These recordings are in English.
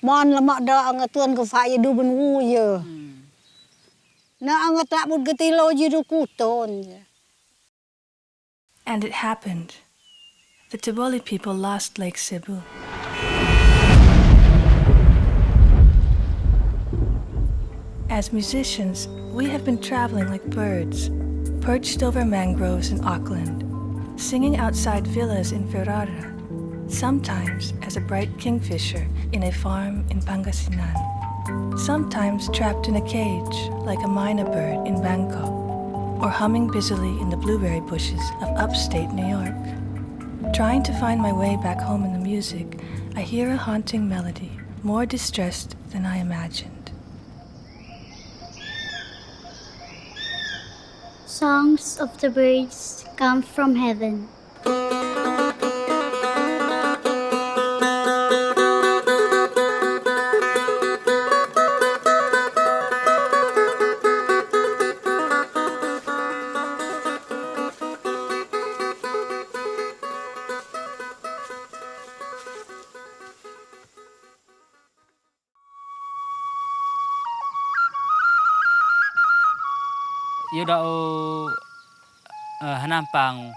Mon lemak dah angat tuan ke faya du benwu je. Na angat tak bud getilo je du kuton je. And it happened. The Tiboli people lost Lake Cebu. As musicians, we have been traveling like birds, perched over mangroves in Auckland, singing outside villas in Ferrara, sometimes as a bright kingfisher in a farm in Pangasinan, sometimes trapped in a cage like a myna bird in Bangkok, or humming busily in the blueberry bushes of upstate New York. Trying to find my way back home in the music, I hear a haunting melody, more distressed than I imagined. Songs of the birds come from heaven. Yo dao hanampang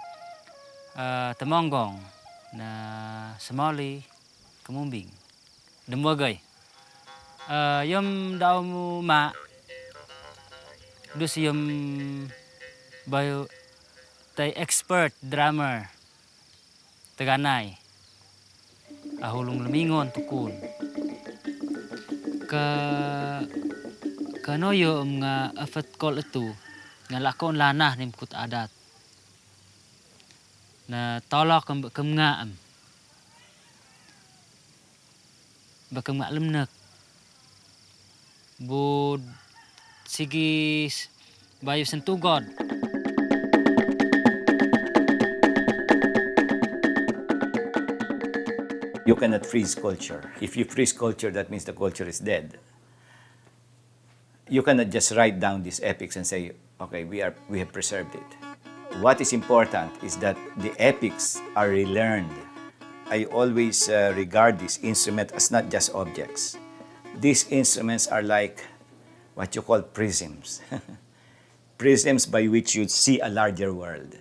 temonggong na semoli kemumbing demwagay yom dao mu ma dus yom bayo tay expert drummer teganay ahulung lemingon tukun kano yom nga afat kol itu nga lakon lanah nim kut adat na tolok kem ngaam bakem nga lemnek bud sigis bayu sentugod You cannot freeze culture. If you freeze culture, that means the culture is dead. You cannot just write down these epics and say, okay, we have preserved it. What is important is that the epics are relearned. I always regard this instrument as not just objects. These instruments are like what you call prisms. Prisms by which you see a larger world.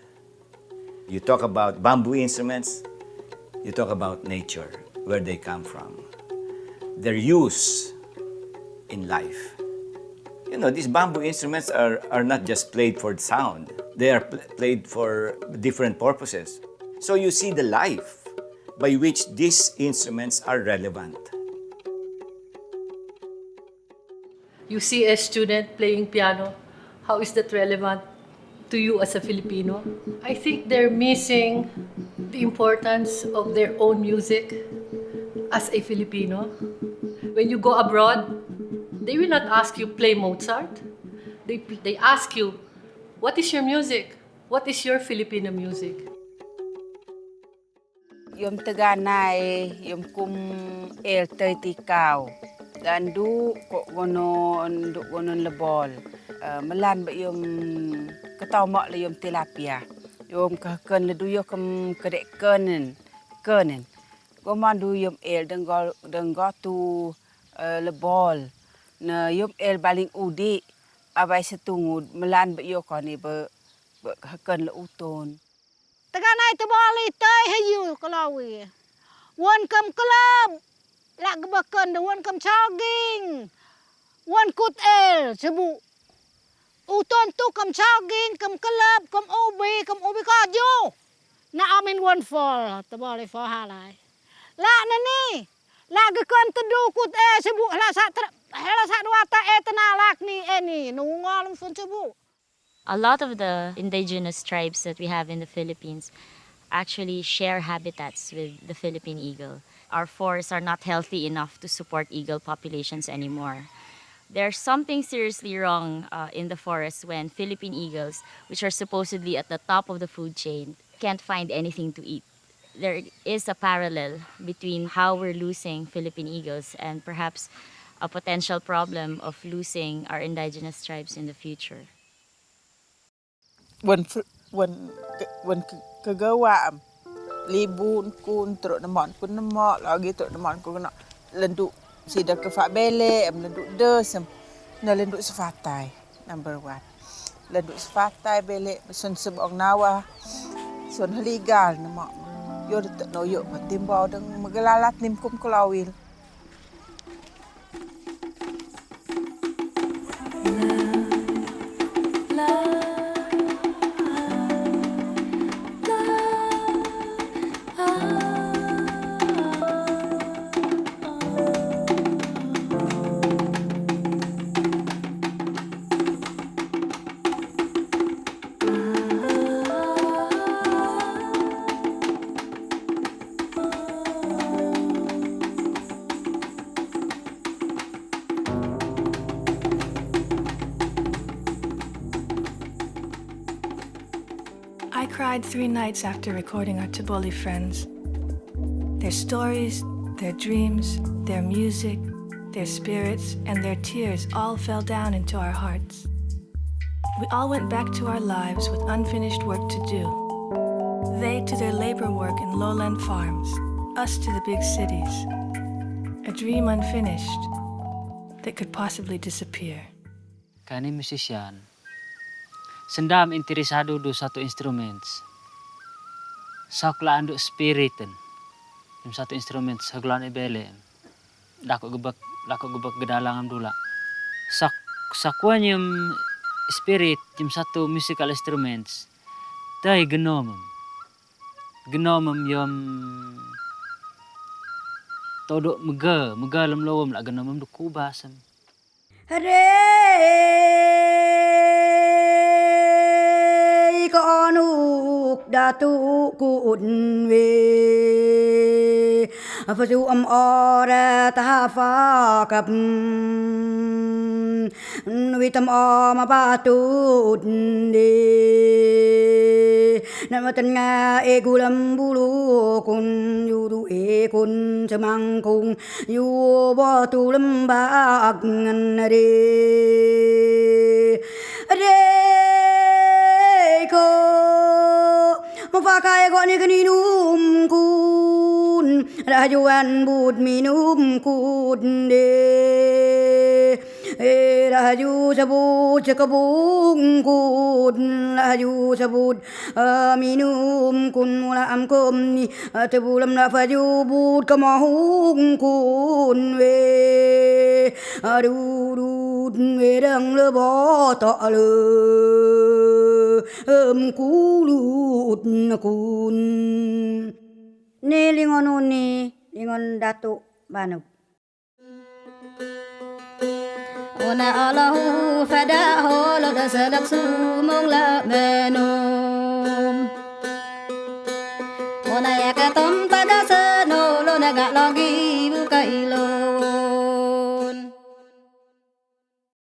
You talk about bamboo instruments, you talk about nature, where they come from, their use in life. You know, these bamboo instruments are not just played for sound. They are played for different purposes. So you see the life by which these instruments are relevant. You see a student playing piano, how is that relevant to you as a Filipino? I think they're missing the importance of their own music as a Filipino. When you go abroad, they will not ask you play Mozart. They ask you, what is your music? What is your Filipino music? Yom teganay, yom kum el tertikau. Dan du kok gonon lebol. Melan ba yom ketamak le yom tilapia. Yom kahken le du yo kem kedek kenen. Goman du yom el denggo tu lebol. Na yom el baling udi abai setungud melan ba yo koni ba kahken le uton. Teganay tebali tay hayu kalawi. Wan kam kelab. Lak gebakan de wan kam jogging. Wan kut el sebu. Uton tu kam jogging, kam kelab, kam ubi kaju. Na amin wan fall tebali fall halai. Lak nani. Lak gekan tedu kut sebu hala sak dua ta tenalak ni ni nungol fun sebu. A lot of the indigenous tribes that we have in the Philippines actually share habitats with the Philippine eagle. Our forests are not healthy enough to support eagle populations anymore. There's something seriously wrong in the forest when Philippine eagles, which are supposedly at the top of the food chain, can't find anything to eat. There is a parallel between how we're losing Philippine eagles and perhaps a potential problem of losing our indigenous tribes in the future. When kegawam libun kun teruk nemon kun nemok lagi teruk nemon kun nak lendu Sida ke fak bele melenduk de sem nelenduk sefatai number 1. Lenduk sefatai bele sun sebong nawa sun heligal nama. Yo de no yo patimbau deng megelalat nim kum kelawil. I cried 3 nights after recording our Taboli friends. Their stories, their dreams, their music, their spirits, and their tears all fell down into our hearts. We all went back to our lives with unfinished work to do. They to their labor work in lowland farms, us to the big cities. A dream unfinished that could possibly disappear. Kani musician. Sendam interesado do satu instruments. Sakla anduk spiritan. Yung satu instrument saglan ibele. Dako gebak gedalangan dula. Sakuan yung spirit yung satu musical instruments. Tay genomem. Genomem yung todo mega lam lawam la genomem do kubasam. Hãy con ục đã tu cụt về phật du âm o ra ta pha cặp vì tâm o mà ba tu đi nam tân nga e gulam bulu kun yu du e kun semang kung yu bo tu lam ba ngan ko mapakai ko ni kaninum kun rajuan bud minum kun de raju sabut cekabung kun raju sabut minum kun mula am kum ni tebulam na faju bud kamahung kun we aduh wedang le bo to le kulut nakun ni lingon uni lingon datu banu ona Allahu fadahu la tasalak sumong la menum ona yakatom tada seno lo naga logi buka ilo